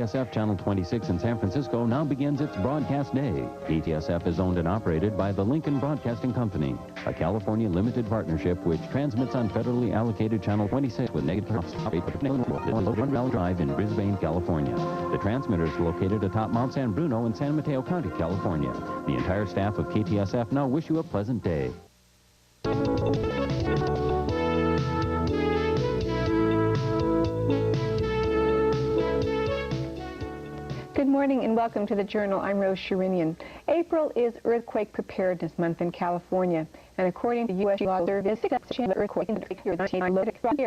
KTSF Channel 26 in San Francisco now begins its broadcast day. KTSF is owned and operated by the Lincoln Broadcasting Company, a California limited partnership which transmits on federally allocated Channel 26 with negative Run Drive in Brisbane, California. The transmitter is located atop Mount San Bruno in San Mateo County, California. The entire staff of KTSF now wish you a pleasant day. Good morning and welcome to the Journal. I'm Rose Shirinian. April is Earthquake Preparedness Month in California, and according to U.S. Law Service, the earthquake within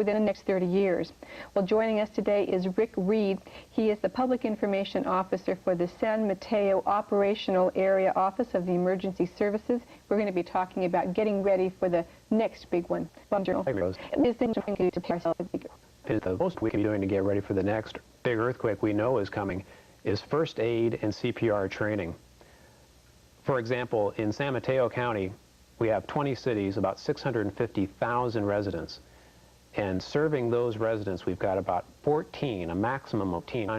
the next 30 years. Well, joining us today is Rick Reed. He is the Public Information Officer for the San Mateo Operational Area Office of the Emergency Services. We're going to be talking about getting ready for the next big one. Journal. Hey, Rose. The most we can be doing to get ready for the next big earthquake we know is coming is first aid and CPR training. For example, in San Mateo County, we have 20 cities, about 650,000 residents. And serving those residents, we've got about 14, a maximum of 14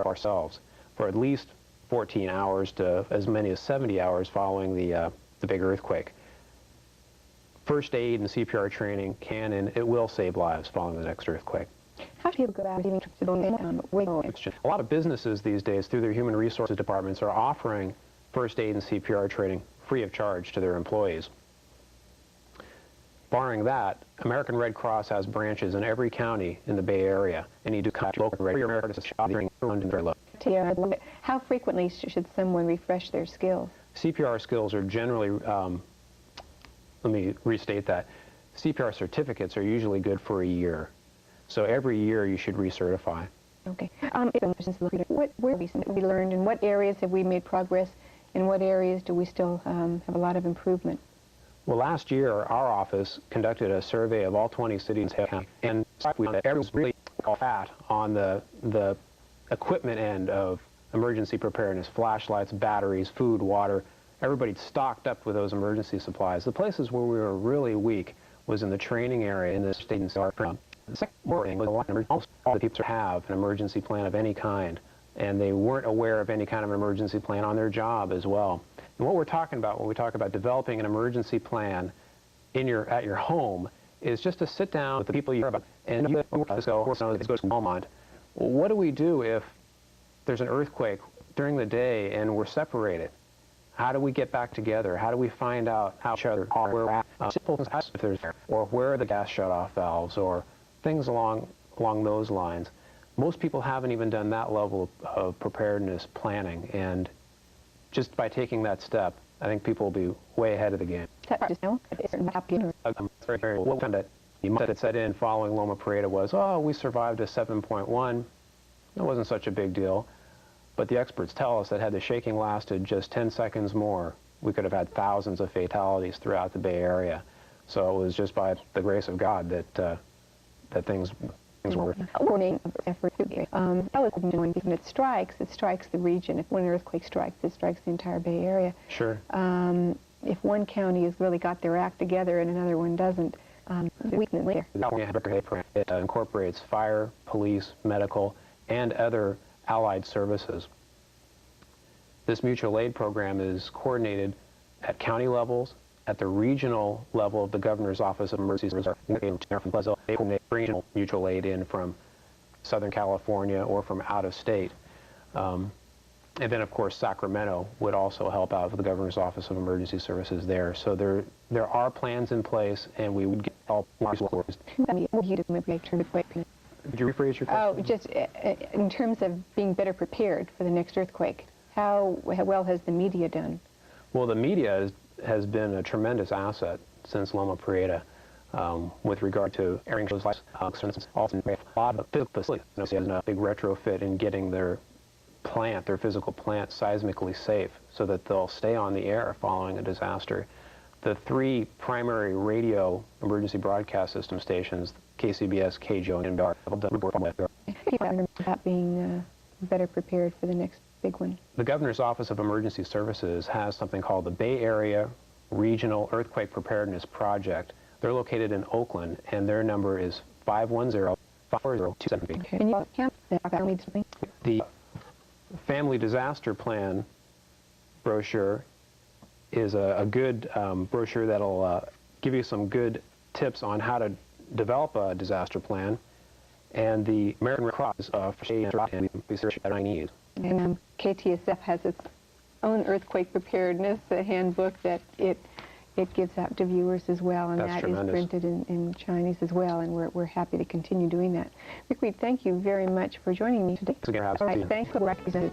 ourselves for at least 14 hours to as many as 70 hours following the big earthquake. First aid and CPR training can and it will save lives following the next earthquake. How do people go about giving A lot of businesses these days, through their human resources departments, are offering first aid and CPR training free of charge to their employees. Barring that, American Red Cross has branches in every county in the Bay Area, and you do local How frequently should someone refresh their skills? CPR skills are generally, let me restate that, CPR certificates are usually good for a year. So every year you should recertify. Okay. What have we learned? In what areas have we made progress? In what areas do we still have a lot of improvement? Well, last year our office conducted a survey of all 20 cities and we found that everyone's really fat on the equipment end of emergency preparedness: flashlights, batteries, food, water. Everybody's stocked up with those emergency supplies. The places where we were really weak was in the training area in the state and city. The second thing was almost all the people have an emergency plan of any kind, and they weren't aware of any kind of emergency plan on their job as well. And what we're talking about when we talk about developing an emergency plan at your home is just to sit down with the people you care about and go to Walmart. What do we do if there's an earthquake during the day and we're separated? How do we get back together? How do we find out how each other are, where we're at, if there's, or where are the gas shut-off valves, or things along those lines. Most people haven't even done that level of preparedness planning, and just by taking that step, I think people will be way ahead of the game. What found that that set in following Loma Prieta was, oh, we survived a 7.1. It wasn't such a big deal. But the experts tell us that had the shaking lasted just 10 seconds more, we could have had thousands of fatalities throughout the Bay Area. So it was just by the grace of God that things were. When it strikes the region. If one earthquake strikes, it strikes the entire Bay Area. Sure. If one county has really got their act together and another one doesn't, It incorporates fire, police, medical, and other allied services. This mutual aid program is coordinated at county levels, at the regional level of the Governor's Office of Emergency Services, regional mutual aid in from Southern California or from out of state. And then, of course, Sacramento would also help out with the Governor's Office of Emergency Services there. So there are plans in place, and we would get all resources. Could you rephrase your question? Oh, just in terms of being better prepared for the next earthquake, how well has the media done? Well, the media has been a tremendous asset since Loma Prieta with regard to airing shows like for instance, also a lot of physical facilities. A big retrofit in getting their physical plant seismically safe so that they'll stay on the air following a disaster. The three primary radio emergency broadcast system stations, KCBS, KJO, and NPR, about being better prepared for the next big one. The Governor's Office of Emergency Services has something called the Bay Area Regional Earthquake Preparedness Project. They're located in Oakland, and their number is 510 540-273. Okay. And you have the family display? The Family Disaster Plan brochure is a good brochure that'll give you some good tips on how to develop a disaster plan, and the American Red Cross for and research that I need. And KTSF has its own earthquake preparedness handbook that it gives out to viewers as well, and That's that tremendous. is printed in Chinese as well, and we're happy to continue doing that. Rick Reed, thank you very much for joining me today. All All right, thanks for representing.